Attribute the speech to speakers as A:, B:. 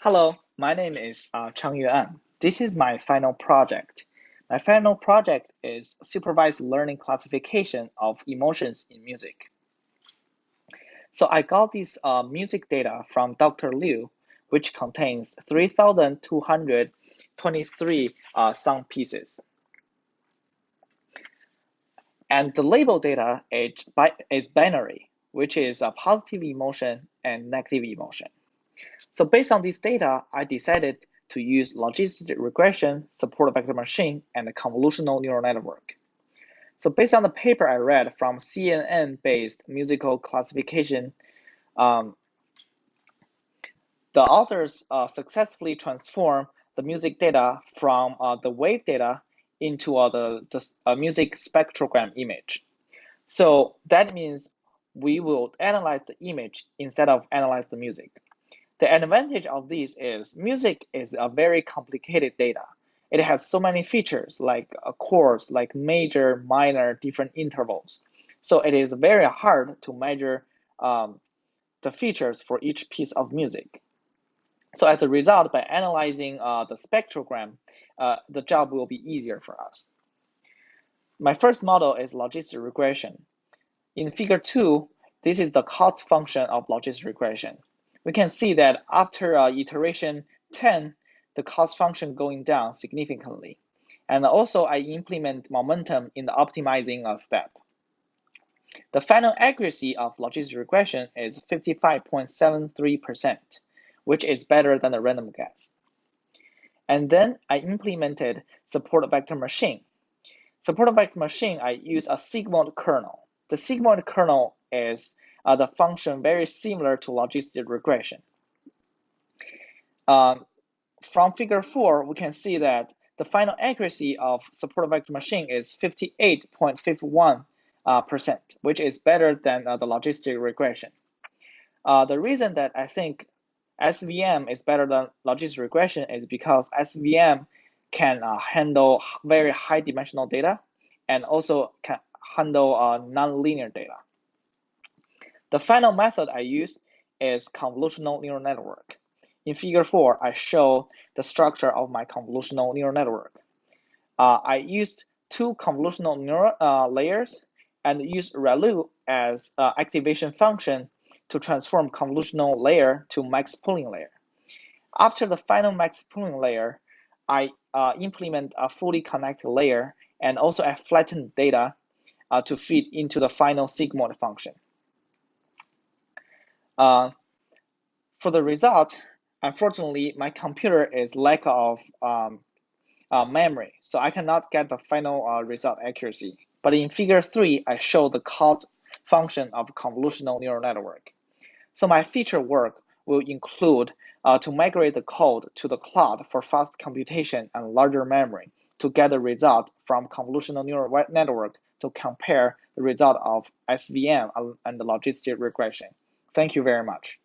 A: Hello, my name is Chang Yuan. This is my final project. My final project is supervised learning classification of emotions in music. So I got this music data from Dr. Liu, which contains 3,223 song pieces. And the label data is binary, which is a positive emotion and negative emotion. So based on this data, I decided to use logistic regression, support vector machine, and a convolutional neural network. So based on the paper I read from CNN-based musical classification, um, the authors successfully transformed the music data from the wave data into the music spectrogram image. So that means we will analyze the image instead of analyze the music. The advantage of this is music is a very complicated data. It has so many features like chords, like major, minor, different intervals. So it is very hard to measure the features for each piece of music. So as a result, by analyzing the spectrogram, the job will be easier for us. My first model is logistic regression. In figure 2, this is the cost function of logistic regression. We can see that after iteration 10, the cost function going down significantly. And also I implement momentum in the optimizing step. The final accuracy of logistic regression is 55.73%, which is better than the random guess. And then I implemented support vector machine. Support vector machine, I use a sigmoid kernel. The sigmoid kernel is the function very similar to logistic regression. From figure 4, we can see that the final accuracy of support vector machine is 58.51%, which is better than the logistic regression. The reason that I think SVM is better than logistic regression is because SVM can handle very high dimensional data and also can handle nonlinear data. The final method I use is convolutional neural network. In figure 4, I show the structure of my convolutional neural network. I used two convolutional neural layers and used ReLU as activation function to transform convolutional layer to max pooling layer. After the final max pooling layer, I implement a fully connected layer and also a flattened data to feed into the final sigmoid function. For the result, unfortunately, my computer is lack of memory, so I cannot get the final result accuracy. But in figure 3, I show the cost function of convolutional neural network. So my feature work will include to migrate the code to the cloud for fast computation and larger memory to get the result from convolutional neural network to compare the result of SVM and the logistic regression. Thank you very much.